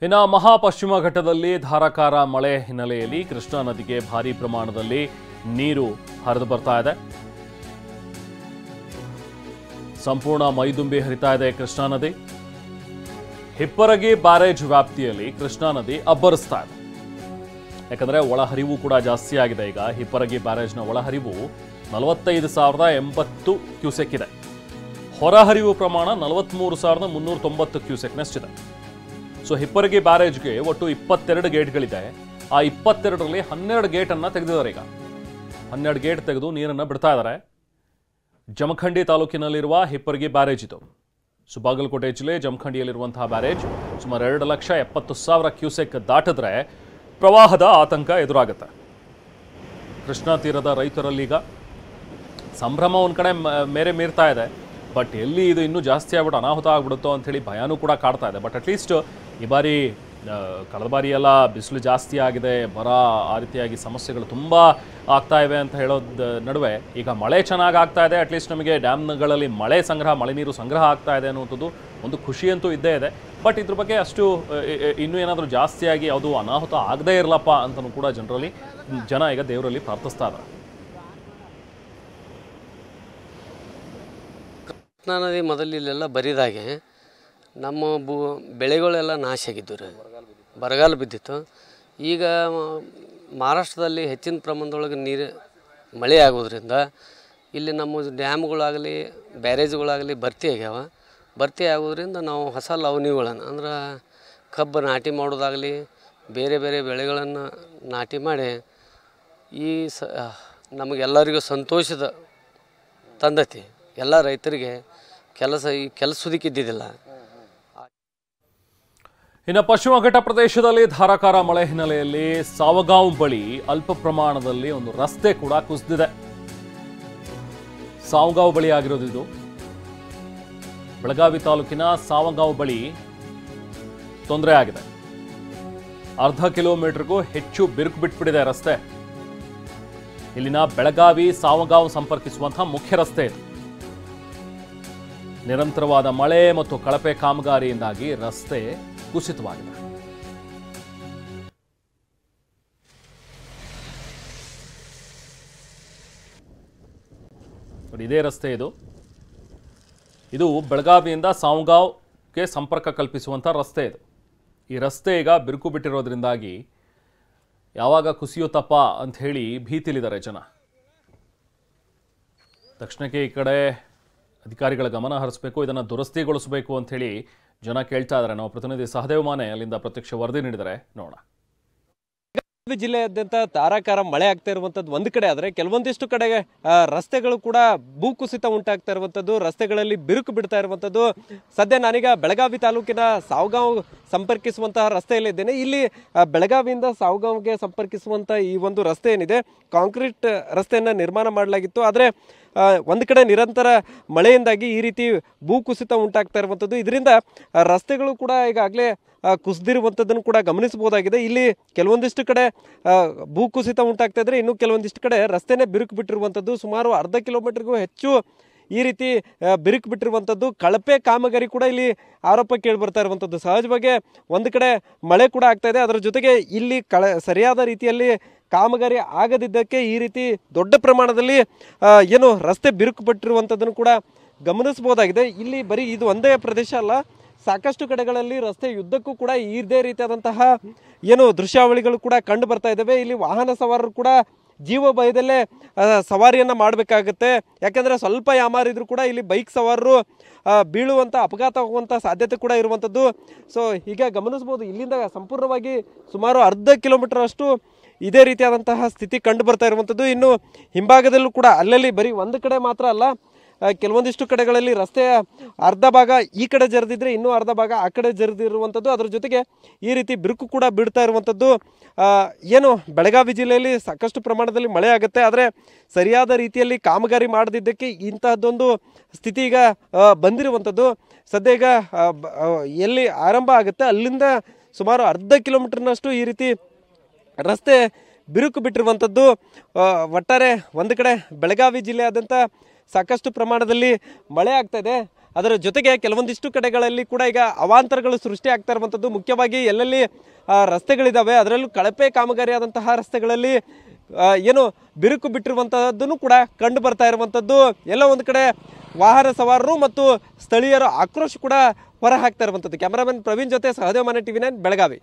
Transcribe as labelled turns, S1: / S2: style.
S1: ಇನ್ನು ಮಹಾಪಶ್ಚಿಮ ಘಟ್ಟದಲ್ಲಿ ಧಾರಾಕಾರ ಮಳೆ ಹಿನ್ನೆಲೆಯಲ್ಲಿ ಕೃಷ್ಣಾ ನದಿಗೆ ಭಾರೀ ಪ್ರಮಾಣದಲ್ಲಿ ನೀರು ಹರಿದು ಬರ್ತಾ ಇದೆ. ಸಂಪೂರ್ಣ ಮೈದುಂಬಿ ಹರಿತಾ ಇದೆ ಕೃಷ್ಣಾ ನದಿ. ಹಿಪ್ಪರಗಿ ಬ್ಯಾರೇಜ್ ವ್ಯಾಪ್ತಿಯಲ್ಲಿ ಕೃಷ್ಣಾ ನದಿ ಅಬ್ಬರಿಸ್ತಾ ಇದೆ. ಯಾಕಂದ್ರೆ ಒಳಹರಿವು ಕೂಡ ಜಾಸ್ತಿ ಆಗಿದೆ. ಈಗ ಹಿಪ್ಪರಗಿ ಬ್ಯಾರೇಜ್ನ ಒಳಹರಿವು 45,080 ಕ್ಯೂಸೆಕ್ ಇದೆ. ಹೊರಹರಿವು ಪ್ರಮಾಣ 43,390 ಕ್ಯೂಸೆಕ್ನಷ್ಟಿದೆ. ಸೊ ಹಿಪ್ಪರಗಿ ಬ್ಯಾರೇಜ್ಗೆ ಒಟ್ಟು 22 ಗೇಟ್ಗಳಿದೆ. ಆ 22ರಲ್ಲಿ 12 ಗೇಟನ್ನು ತೆಗೆದಿದ್ದಾರೆ. ಈಗ 12 ಗೇಟ್ ತೆಗೆದು ನೀರನ್ನು ಬಿಡ್ತಾ ಇದ್ದಾರೆ. ಜಮಖಂಡಿ ತಾಲೂಕಿನಲ್ಲಿರುವ ಹಿಪ್ಪರಗಿ ಬ್ಯಾರೇಜ್ ಇದು. ಸೊ ಬಾಗಲಕೋಟೆ ಜಿಲ್ಲೆ ಜಮಖಂಡಿಯಲ್ಲಿರುವಂತಹ ಬ್ಯಾರೇಜ್ ಸುಮಾರು 2,70,000 ಕ್ಯೂಸೆಕ್ ದಾಟಿದ್ರೆ ಪ್ರವಾಹದ ಆತಂಕ ಎದುರಾಗುತ್ತೆ. ಕೃಷ್ಣಾ ತೀರದ ರೈತರಲ್ಲೀಗ ಸಂಭ್ರಮ ಒಂದು ಕಡೆ ಮೇರೆ ಮೀರ್ತಾ ಇದೆ. ಬಟ್ ಎಲ್ಲಿ ಇದು ಇನ್ನೂ ಜಾಸ್ತಿ ಆಗ್ಬಿಟ್ಟು ಅನಾಹುತ ಆಗ್ಬಿಡುತ್ತೋ ಅಂಥೇಳಿ ಭಯನೂ ಕೂಡ ಕಾಡ್ತಾ ಇದೆ. ಬಟ್ ಅಟ್ಲೀಸ್ಟ್ ಈ ಬಾರಿ ಕಳೆದ ಬಾರಿ ಎಲ್ಲ ಬಿಸಿಲು ಜಾಸ್ತಿ ಆಗಿದೆ, ಬರ ಆ ರೀತಿಯಾಗಿ ಸಮಸ್ಯೆಗಳು ತುಂಬ ಆಗ್ತಾ ಇವೆ ಅಂತ ಹೇಳೋದು ನಡುವೆ ಈಗ ಮಳೆ ಚೆನ್ನಾಗಿ ಆಗ್ತಾ ಇದೆ. ಅಟ್ಲೀಸ್ಟ್ ನಮಗೆ ಡ್ಯಾಮ್ಗಳಲ್ಲಿ ಮಳೆ ನೀರು ಸಂಗ್ರಹ ಆಗ್ತಾ ಇದೆ ಅನ್ನುವಂಥದ್ದು ಒಂದು ಖುಷಿಯಂತೂ ಇದ್ದೇ ಇದೆ. ಬಟ್ ಇದ್ರ ಬಗ್ಗೆ ಅಷ್ಟು ಇನ್ನೂ ಏನಾದರೂ ಜಾಸ್ತಿಯಾಗಿ ಯಾವುದು ಅನಾಹುತ ಆಗದೇ ಇರಲಪ್ಪ ಅಂತಲೂ ಕೂಡ ಜನ ಈಗ ದೇವರಲ್ಲಿ ಪ್ರಾರ್ಥಿಸ್ತಾ ಇದ್ದಾರೆ.
S2: ಕೃಷ್ಣಾ ನದಿ ಮೊದಲು ಇಲ್ಲೆಲ್ಲ ಬರಿದಾಗೆ ನಮ್ಮ ಬೆಳೆಗಳೆಲ್ಲ ನಾಶ ಆಗಿದ್ದು ರೀ, ಬರಗಾಲ ಬಿದ್ದಿತ್ತು. ಈಗ ಮಹಾರಾಷ್ಟ್ರದಲ್ಲಿ ಹೆಚ್ಚಿನ ಪ್ರಮಾಣದೊಳಗೆ ಮಳೆ ಆಗೋದ್ರಿಂದ ಇಲ್ಲಿ ನಮ್ಮ ಡ್ಯಾಮ್ಗಳಾಗಲಿ ಬ್ಯಾರೇಜ್ಗಳಾಗಲಿ ಭರ್ತಿ ಆಗೋದ್ರಿಂದ ನಾವು ಹೊಸ ಲಾವಣಿಗಳನ್ನು ಅಂದ್ರೆ ಕಬ್ಬು ನಾಟಿ ಮಾಡೋದಾಗಲಿ ಬೇರೆ ಬೇರೆ ಬೆಳೆಗಳನ್ನು ನಾಟಿ ಮಾಡಿ ಈ ನಮಗೆಲ್ಲರಿಗೂ ಸಂತೋಷದ ತಂದತಿ. ಎಲ್ಲ ರೈತರಿಗೆ ಕೆಲಸದಿಕ್ಕಿದ್ದಿದ್ದಿಲ್ಲ.
S1: ಇನ್ನು ಪಶ್ಚಿಮ ಘಟ್ಟ ಪ್ರದೇಶದಲ್ಲಿ ಧಾರಾಕಾರ ಮಳೆ ಹಿನ್ನೆಲೆಯಲ್ಲಿ ಸಾವಗಾಂವ್ ಬಳಿ ಅಲ್ಪ ಪ್ರಮಾಣದಲ್ಲಿ ಒಂದು ರಸ್ತೆ ಕೂಡ ಕುಸಿದಿದೆ. ಸಾವಗಾಂವ್ ಬಳಿ ಆಗಿರೋದು ಇದು. ಬೆಳಗಾವಿ ತಾಲೂಕಿನ ಸಾವಗಾಂವ್ ಬಳಿ ತೊಂದರೆ ಆಗಿದೆ. ಅರ್ಧ ಕಿಲೋಮೀಟರ್ಗೂ ಹೆಚ್ಚು ಬಿರುಕು ಬಿಟ್ಬಿಟ್ಟಿದೆ ರಸ್ತೆ. ಇಲ್ಲಿನ ಬೆಳಗಾವಿ ಸಾವಗಾಂವ್ ಸಂಪರ್ಕಿಸುವಂತಹ ಮುಖ್ಯ ರಸ್ತೆ ಇದು. ನಿರಂತರವಾದ ಮಳೆ ಮತ್ತು ಕಳಪೆ ಕಾಮಗಾರಿಯಿಂದಾಗಿ ರಸ್ತೆ ಕುಸಿತವಾಗಿದೆ. ಇದೇ ರಸ್ತೆ ಇದು ಬೆಳಗಾವಿಯಿಂದ ಸಾವಗಾಂವ್ಗೆ ಸಂಪರ್ಕ ಕಲ್ಪಿಸುವಂಥ ರಸ್ತೆ ಇದು. ಈ ರಸ್ತೆ ಈಗ ಬಿರುಕು ಬಿಟ್ಟಿರೋದ್ರಿಂದಾಗಿ ಯಾವಾಗ ಕುಸಿಯುತ್ತಪ್ಪ ಅಂತ ಹೇಳಿ ಭೀತಿಲಿದ್ದಾರೆ ಜನ. ತಕ್ಷಣಕ್ಕೆ ಈ ಕಡೆ ಅಧಿಕಾರಿಗಳ ಗಮನ ಹರಿಸಬೇಕು, ಇದನ್ನು ದುರಸ್ತಿಗೊಳಿಸಬೇಕು ಅಂತ ಹೇಳಿ ಜನ ಕೇಳ್ತಾ ಇದ್ದಾರೆ. ನಾವು ಪ್ರತಿನಿಧಿ ಸಹದೇವ್ ಮಾನೆ ಅಲ್ಲಿಂದ ಪ್ರತ್ಯಕ್ಷ ವರದಿ ನೀಡಿದರೆ ನೋಡೋಣ.
S3: ಜಿಲ್ಲೆಯಾದ್ಯಂತ ಧಾರಾಕಾರ ಮಳೆ ಆಗ್ತಾ ಇರುವಂತದ್ದು ಒಂದು ಕಡೆ ಆದರೆ ಕೆಲವೊಂದಿಷ್ಟು ಕಡೆಗೆ ರಸ್ತೆಗಳು ಕೂಡ ಭೂಕುಸಿತ ಉಂಟಾಗ್ತಾ ಇರುವಂತದ್ದು, ರಸ್ತೆಗಳಲ್ಲಿ ಬಿರುಕು ಬಿಡ್ತಾ ಇರುವಂತದ್ದು. ಸದ್ಯ ನಾನೀಗ ಬೆಳಗಾವಿ ತಾಲೂಕಿನ ಸಾವಗಾಂವ್ ಸಂಪರ್ಕಿಸುವಂತಹ ರಸ್ತೆಯಲ್ಲಿದ್ದೇನೆ. ಇಲ್ಲಿ ಬೆಳಗಾವಿಯಿಂದ ಸಾವಗಾಂವ್ಗೆ ಸಂಪರ್ಕಿಸುವಂತ ಈ ಒಂದು ರಸ್ತೆ ಏನಿದೆ, ಕಾಂಕ್ರೀಟ್ ರಸ್ತೆಯನ್ನ ನಿರ್ಮಾಣ ಮಾಡಲಾಗಿತ್ತು. ಆದರೆ ಒಂದು ಕಡೆ ನಿರಂತರ ಮಳೆಯಿಂದಾಗಿ ಈ ರೀತಿ ಭೂಕುಸಿತ ಉಂಟಾಗ್ತಾ ಇರುವಂಥದ್ದು. ಇದರಿಂದ ರಸ್ತೆಗಳು ಕೂಡ ಈಗಾಗಲೇ ಕುಸಿದಿರುವಂಥದ್ದನ್ನು ಕೂಡ ಗಮನಿಸಬಹುದಾಗಿದೆ. ಇಲ್ಲಿ ಕೆಲವೊಂದಿಷ್ಟು ಕಡೆ ಭೂಕುಸಿತ ಉಂಟಾಗ್ತಾ ಇದ್ರೆ, ಇನ್ನು ಕೆಲವೊಂದಿಷ್ಟು ಕಡೆ ರಸ್ತೆನೇ ಬಿರುಕು ಬಿಟ್ಟಿರುವಂಥದ್ದು. ಸುಮಾರು ಅರ್ಧ ಕಿಲೋಮೀಟರ್ಗೂ ಹೆಚ್ಚು ಈ ರೀತಿ ಬಿರುಕು ಬಿಟ್ಟಿರುವಂಥದ್ದು. ಕಳಪೆ ಕಾಮಗಾರಿ ಕೂಡ ಇಲ್ಲಿ ಆರೋಪ ಕೇಳಿ ಬರ್ತಾ ಇರುವಂಥದ್ದು. ಸಹಜವಾಗಿ ಒಂದು ಕಡೆ ಮಳೆ ಕೂಡ ಆಗ್ತಾ ಇದೆ, ಅದರ ಜೊತೆಗೆ ಇಲ್ಲಿ ಸರಿಯಾದ ರೀತಿಯಲ್ಲಿ ಕಾಮಗಾರಿ ಆಗದಿದ್ದಕ್ಕೆ ಈ ರೀತಿ ದೊಡ್ಡ ಪ್ರಮಾಣದಲ್ಲಿ ರಸ್ತೆ ಬಿರುಕು ಬಿಟ್ಟಿರುವಂಥದ್ದನ್ನು ಕೂಡ ಗಮನಿಸಬಹುದಾಗಿದೆ. ಇಲ್ಲಿ ಬರೀ ಇದು ಒಂದೇ ಪ್ರದೇಶ ಅಲ್ಲ, ಸಾಕಷ್ಟು ಕಡೆಗಳಲ್ಲಿ ರಸ್ತೆ ಯುದ್ಧಕ್ಕೂ ಕೂಡ ಇದೇ ರೀತಿಯಾದಂತಹ ದೃಶ್ಯಾವಳಿಗಳು ಕೂಡ ಕಂಡು ಬರ್ತಾ ಇದ್ದಾವೆ. ಇಲ್ಲಿ ವಾಹನ ಸವಾರರು ಕೂಡ ಜೀವ ಭಯದಲ್ಲೇ ಸವಾರಿಯನ್ನು ಮಾಡಬೇಕಾಗುತ್ತೆ. ಯಾಕೆಂದರೆ ಸ್ವಲ್ಪ ಯಾಮಾರಿದ್ರು ಕೂಡ ಇಲ್ಲಿ ಬೈಕ್ ಸವಾರರು ಬೀಳುವಂಥ ಅಪಘಾತ ಆಗುವಂಥ ಸಾಧ್ಯತೆ ಕೂಡ ಇರುವಂಥದ್ದು. ಸೊ ಈಗ ಗಮನಿಸ್ಬೋದು, ಇಲ್ಲಿಂದ ಸಂಪೂರ್ಣವಾಗಿ ಸುಮಾರು ಅರ್ಧ ಕಿಲೋಮೀಟರ್ ಅಷ್ಟು ಇದೇ ರೀತಿಯಾದಂತಹ ಸ್ಥಿತಿ ಕಂಡು ಬರ್ತಾ ಇರುವಂಥದ್ದು. ಇನ್ನು ಹಿಂಭಾಗದಲ್ಲೂ ಕೂಡ ಅಲ್ಲಲ್ಲಿ ಬರೀ ಒಂದು ಕಡೆ ಮಾತ್ರ ಅಲ್ಲ, ಕೆಲವೊಂದಿಷ್ಟು ಕಡೆಗಳಲ್ಲಿ ರಸ್ತೆಯ ಅರ್ಧ ಭಾಗ ಈ ಕಡೆ ಜರಿದಿದ್ರೆ ಇನ್ನೂ ಅರ್ಧ ಭಾಗ ಆ ಕಡೆ ಜರಿದಿರುವಂಥದ್ದು. ಅದರ ಜೊತೆಗೆ ಈ ರೀತಿ ಬಿರುಕು ಕೂಡ ಬಿಡ್ತಾ ಇರುವಂಥದ್ದು. ಬೆಳಗಾವಿ ಜಿಲ್ಲೆಯಲ್ಲಿ ಸಾಕಷ್ಟು ಪ್ರಮಾಣದಲ್ಲಿ ಮಳೆ ಆಗುತ್ತೆ, ಆದರೆ ಸರಿಯಾದ ರೀತಿಯಲ್ಲಿ ಕಾಮಗಾರಿ ಮಾಡದಿದ್ದಕ್ಕೆ ಇಂತಹದ್ದೊಂದು ಸ್ಥಿತಿ ಈಗ ಬಂದಿರುವಂಥದ್ದು. ಸದ್ಯ ಈಗ ಎಲ್ಲಿ ಆರಂಭ ಆಗುತ್ತೆ ಅಲ್ಲಿಂದ ಸುಮಾರು ಅರ್ಧ ಕಿಲೋಮೀಟರ್ನಷ್ಟು ಈ ರೀತಿ ರಸ್ತೆ ಬಿರುಕು ಬಿಟ್ಟಿರುವಂಥದ್ದು. ಒಟ್ಟಾರೆ ಒಂದು ಕಡೆ ಬೆಳಗಾವಿ ಜಿಲ್ಲೆಯಾದ್ಯಂತ ಸಾಕಷ್ಟು ಪ್ರಮಾಣದಲ್ಲಿ ಮಳೆ ಆಗ್ತಾ ಇದೆ. ಅದರ ಜೊತೆಗೆ ಕೆಲವೊಂದಿಷ್ಟು ಕಡೆಗಳಲ್ಲಿ ಕೂಡ ಈಗ ಅವಾಂತರಗಳು ಸೃಷ್ಟಿ ಆಗ್ತಾ ಇರುವಂಥದ್ದು, ಮುಖ್ಯವಾಗಿ ಎಲ್ಲೆಲ್ಲಿ ರಸ್ತೆಗಳಿದ್ದಾವೆ ಅದರಲ್ಲೂ ಕಳಪೆ ಕಾಮಗಾರಿ ಆದಂತಹ ರಸ್ತೆಗಳಲ್ಲಿ ಏನು ಬಿರುಕು ಬಿಟ್ಟಿರುವಂತಹದ್ದನ್ನು ಕೂಡ ಕಂಡು ಬರ್ತಾ ಇರುವಂತದ್ದು. ಎಲ್ಲ ಒಂದು ಕಡೆ ವಾಹನ ಸವಾರರು ಮತ್ತು ಸ್ಥಳೀಯರ ಆಕ್ರೋಶ ಕೂಡ ಹೊರ ಹಾಕ್ತಾ ಇರುವಂತದ್ದು. ಕ್ಯಾಮರಾಮನ್ ಪ್ರವೀಣ್ ಜೊತೆ ಸಹದೇವ ಮನೆ TV9 ಬೆಳಗಾವಿ.